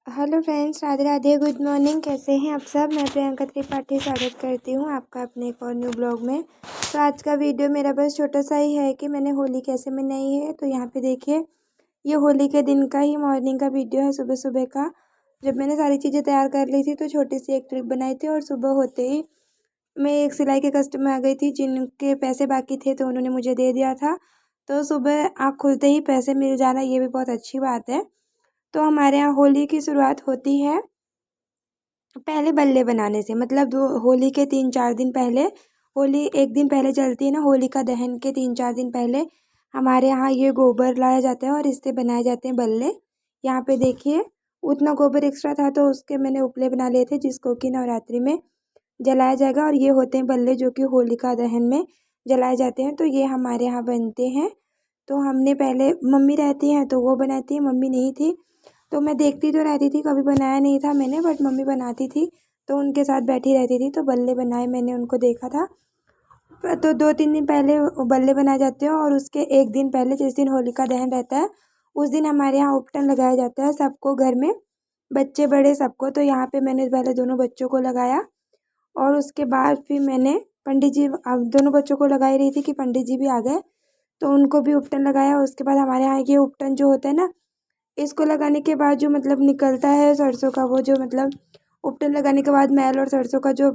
Hello friends, Radhe Radhe, good morning. कैसे हैं आप सब? मैं प्रियंका त्रिपाठी स्वागत करती हूँ आपका अपने एक और न्यू ब्लॉग में। तो आज का वीडियो मेरा बस छोटा सा ही है कि मैंने होली कैसे मनाई है। तो यहाँ पे देखिए, ये होली के दिन का ही मॉर्निंग का वीडियो है, सुबह सुबह का। जब मैंने सारी चीज़ें तैयार कर ली थी तो छोटी सी एक ट्रिप बनाई थी, और सुबह होते ही मैं एक सिलाई के कस्टमर आ गई थी जिनके पैसे बाकी थे, तो उन्होंने मुझे दे दिया था। तो सुबह आँख खुलते ही पैसे मिल जाना, ये भी बहुत अच्छी बात है। तो हमारे यहाँ होली की शुरुआत होती है पहले बल्ले बनाने से, मतलब होली के 3-4 दिन पहले। होली एक दिन पहले चलती है ना, होलिका दहन के 3-4 दिन पहले हमारे यहाँ ये गोबर लाया जाता है और इससे बनाए जाते हैं बल्ले। यहाँ पे देखिए, उतना गोबर एक्स्ट्रा था तो उसके मैंने उपले बना लिए थे, जिसको कि नवरात्रि में जलाया जाएगा। और ये होते हैं बल्ले जो कि होलिका दहन में जलाए जाते हैं। तो ये हमारे यहाँ बनते हैं। तो हमने पहले, मम्मी रहती हैं तो वो बनाती है, मम्मी नहीं थी तो मैं देखती तो रहती थी, कभी बनाया नहीं था मैंने, बट मम्मी बनाती थी तो उनके साथ बैठी रहती थी। तो बल्ले बनाए मैंने, उनको देखा था। तो 2-3 दिन पहले वो बल्ले बनाए जाते हैं, और उसके एक दिन पहले, जिस दिन होलिका दहन रहता है, उस दिन हमारे यहाँ उपटन लगाया जाता है सबको, घर में बच्चे बड़े सबको। तो यहाँ पे मैंने पहले दोनों बच्चों को लगाया, और उसके बाद फिर मैंने पंडित जी, अब दोनों बच्चों को लगा ही रही थी कि पंडित जी भी आ गए तो उनको भी उपटन लगाया। उसके बाद हमारे यहाँ ये उपटन जो होता है ना, इसको लगाने के बाद जो मतलब निकलता है सरसों का, वो जो मतलब उपटन लगाने के बाद मैल और सरसों का जो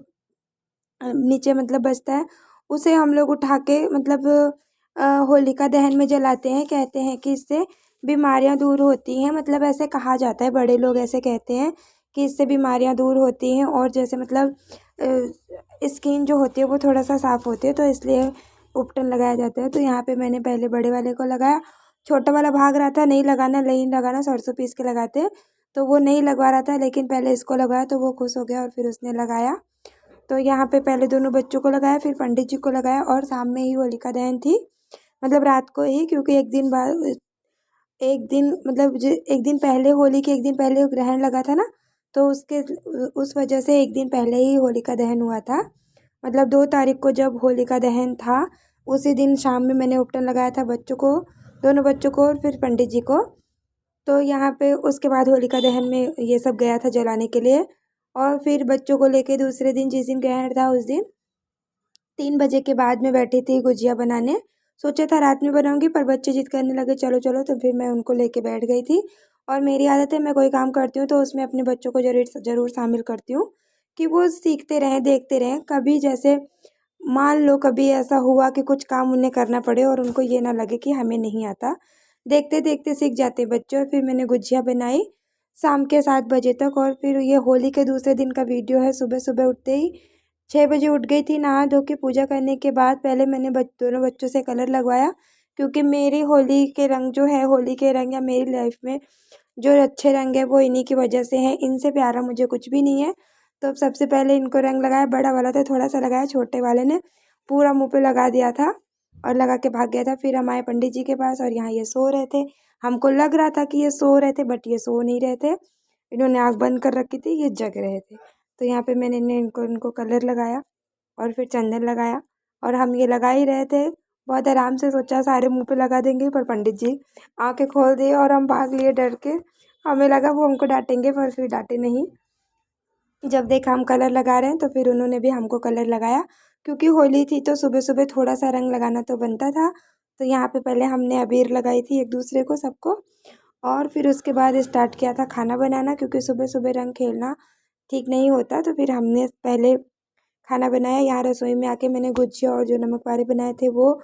नीचे मतलब बचता है, उसे हम लोग उठा के मतलब होलिका दहन में जलाते हैं। कहते हैं कि इससे बीमारियां दूर होती हैं, मतलब ऐसे कहा जाता है, बड़े लोग ऐसे कहते हैं कि इससे बीमारियां दूर होती हैं, और जैसे मतलब स्किन जो होती है वो थोड़ा सा साफ होती है, तो इसलिए उपटन लगाया जाता है। तो यहाँ पे मैंने पहले बड़े वाले को लगाया, छोटा वाला भाग रहा था, नहीं लगाना नहीं लगाना, सरसों पीस के लगाते हैं, तो वो नहीं लगवा रहा था, लेकिन पहले इसको लगाया तो वो खुश हो गया और फिर उसने लगाया। तो यहाँ पे पहले दोनों बच्चों को लगाया, फिर पंडित जी को लगाया, और शाम में ही होलिका दहन थी, मतलब रात को ही, क्योंकि एक दिन बाद, एक दिन मतलब एक दिन पहले, होली के एक दिन पहले ग्रहण लगा था ना, तो उसके उस वजह से एक दिन पहले ही होलिका दहन हुआ था। मतलब 2 तारीख को जब होलिका दहन था, उसी दिन शाम में मैंने उपटन लगाया था बच्चों को, दोनों बच्चों को और फिर पंडित जी को। तो यहाँ पे उसके बाद होलिका दहन में ये सब गया था जलाने के लिए, और फिर बच्चों को लेके दूसरे दिन, जिस दिन ग्रहण था, उस दिन 3 बजे के बाद में बैठी थी गुजिया बनाने। सोचा था रात में बनाऊंगी, पर बच्चे जिद करने लगे चलो चलो, तो फिर मैं उनको लेके बैठ गई थी। और मेरी आदत है, मैं कोई काम करती हूँ तो उसमें अपने बच्चों को जरूर जरूर शामिल करती हूँ, कि वो सीखते रहें, देखते रहें। कभी जैसे मान लो कभी ऐसा हुआ कि कुछ काम उन्हें करना पड़े और उनको ये ना लगे कि हमें नहीं आता, देखते देखते सीख जाते बच्चे। और फिर मैंने गुजिया बनाई शाम के 7 बजे तक। और फिर ये होली के दूसरे दिन का वीडियो है। सुबह सुबह उठते ही 6 बजे उठ गई थी, नहा धो के पूजा करने के बाद पहले मैंने दोनों बच्चों से कलर लगवाया, क्योंकि मेरी होली के रंग जो है, होली के रंग या मेरी लाइफ में जो अच्छे रंग है वो इन्हीं की वजह से है, इनसे प्यारा मुझे कुछ भी नहीं है। तो सबसे पहले इनको रंग लगाया, बड़ा वाला तो थोड़ा सा लगाया, छोटे वाले ने पूरा मुँह पे लगा दिया था और लगा के भाग गया था। फिर हम आए पंडित जी के पास, और यहाँ ये सो रहे थे। हमको लग रहा था कि ये सो रहे थे, बट ये सो नहीं रहे थे, इन्होंने आँख बंद कर रखी थी, ये जग रहे थे। तो यहाँ पे मैंने इनको इनको कलर लगाया और फिर चंदन लगाया, और हम ये लगा ही रहे थे बहुत आराम से, सोचा सारे मुंह पे लगा देंगे, पर पंडित जी आंखें खोल दिए और हम भाग लिए डर के। हमें लगा वो हमको डांटेंगे, पर फिर डांटे नहीं। जब देखा हम कलर लगा रहे हैं तो फिर उन्होंने भी हमको कलर लगाया, क्योंकि होली थी तो सुबह सुबह थोड़ा सा रंग लगाना तो बनता था। तो यहाँ पे पहले हमने अबीर लगाई थी एक दूसरे को, सबको, और फिर उसके बाद स्टार्ट किया था खाना बनाना, क्योंकि सुबह सुबह रंग खेलना ठीक नहीं होता। तो फिर हमने पहले खाना बनाया। यहाँ रसोई में आके मैंने गुजिया और जो नमक पारे बनाए थे वो,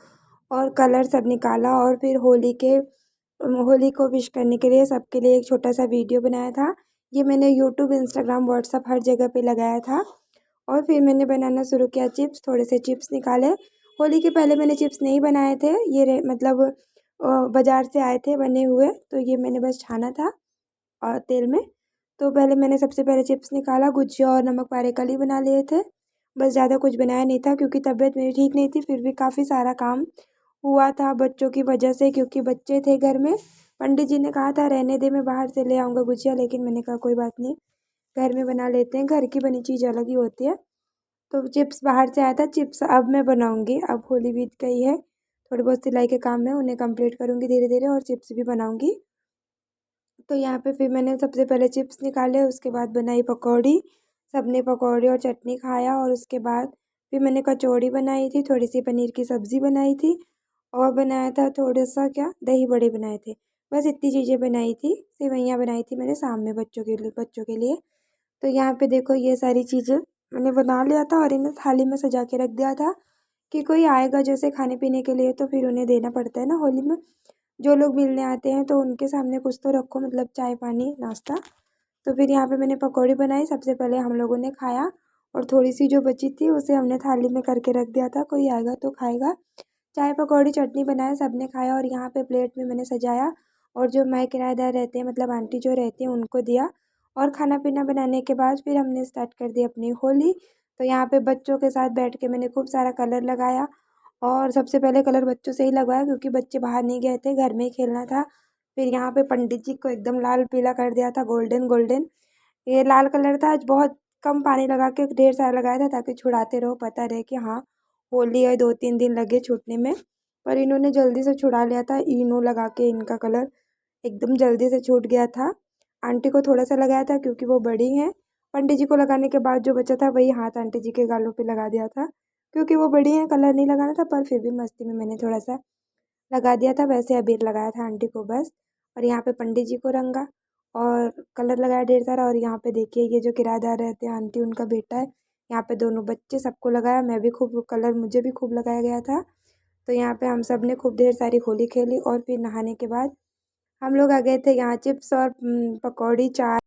और कलर सब निकाला, और फिर होली को विश करने के लिए सबके लिए एक छोटा सा वीडियो बनाया था। ये मैंने यूट्यूब, इंस्टाग्राम, व्हाट्सअप हर जगह पे लगाया था। और फिर मैंने बनाना शुरू किया चिप्स, थोड़े से चिप्स निकाले। होली के पहले मैंने चिप्स नहीं बनाए थे, मतलब बाज़ार से आए थे बने हुए, तो ये मैंने बस छाना था और तेल में। तो पहले मैंने सबसे पहले चिप्स निकाला, गुजिया और नमक पारे कल ही बना लिए थे, बस ज़्यादा कुछ बनाया नहीं था, क्योंकि तबीयत मेरी ठीक नहीं थी। फिर भी काफ़ी सारा काम हुआ था बच्चों की वजह से, क्योंकि बच्चे थे घर में। पंडित जी ने कहा था रहने दे, मैं बाहर से ले आऊँगा गुजिया, लेकिन मैंने कहा कोई बात नहीं, घर में बना लेते हैं, घर की बनी चीज़ अलग ही होती है। तो चिप्स बाहर से आया था, चिप्स अब मैं बनाऊँगी, अब होली बीत गई है, थोड़ी बहुत सिलाई के काम है, उन्हें कंप्लीट करूँगी धीरे धीरे, और चिप्स भी बनाऊँगी। तो यहाँ पे फिर मैंने सबसे पहले चिप्स निकाले, उसके बाद बनाई पकौड़ी। सबने पकौड़ी और चटनी खाया और उसके बाद फिर मैंने कचौड़ी बनाई थी, थोड़ी सी पनीर की सब्ज़ी बनाई थी और बनाया था थोड़ा सा क्या दही बड़े बनाए थे। बस इतनी चीज़ें बनाई थी, सेवइयाँ बनाई थी मैंने शाम में बच्चों के लिए। तो यहाँ पे देखो ये सारी चीज़ें मैंने बना लिया था और इन्हें थाली में सजा के रख दिया था कि कोई आएगा जैसे खाने पीने के लिए तो फिर उन्हें देना पड़ता है ना होली में। जो लोग मिलने आते हैं तो उनके सामने कुछ तो रखो, मतलब चाय पानी नाश्ता। तो फिर यहाँ पे मैंने पकौड़ी बनाई, सबसे पहले हम लोगों ने खाया और थोड़ी सी जो बची थी उसे हमने थाली में करके रख दिया था, कोई आएगा तो खाएगा। चाय पकौड़ी चटनी बनाया, सबने खाया और यहाँ पे प्लेट में मैंने सजाया और जो मैं किराएदार रहते हैं मतलब आंटी जो रहती हैं उनको दिया। और खाना पीना बनाने के बाद फिर हमने स्टार्ट कर दी अपनी होली। तो यहाँ पे बच्चों के साथ बैठ के मैंने खूब सारा कलर लगाया और सबसे पहले कलर बच्चों से ही लगवाया क्योंकि बच्चे बाहर नहीं गए थे, घर में ही खेलना था। फिर यहाँ पे पंडित जी को एकदम लाल पीला कर दिया था, गोल्डन गोल्डन। ये लाल कलर था, आज बहुत कम पानी लगा के ढेर सारा लगाया था ताकि छुड़ाते रहो, पता रहे कि हाँ होली है, 2-3 दिन लगे छूटने में। पर इन्होंने जल्दी से छुड़ा लिया था, इनो लगा के इनका कलर एकदम जल्दी से छूट गया था। आंटी को थोड़ा सा लगाया था क्योंकि वो बड़ी हैं। पंडित जी को लगाने के बाद जो बचा था वही हाथ आंटी जी के गालों पे लगा दिया था क्योंकि वो बड़ी हैं, कलर नहीं लगाना था, पर फिर भी मस्ती में मैंने थोड़ा सा लगा दिया था। वैसे अबीर लगाया था आंटी को बस। और यहाँ पे पंडित जी को रंगा और कलर लगाया ढेर सारा। और यहाँ पे देखिए ये जो किराएदार रहते हैं आंटी, उनका बेटा है। यहाँ पे दोनों बच्चे, सबको लगाया, मैं भी खूब कलर, मुझे भी खूब लगाया गया था। तो यहाँ पे हम सब ने खूब ढेर सारी होली खेली और फिर नहाने के बाद हम लोग आ गए थे यहाँ चिप्स और पकौड़ी चाय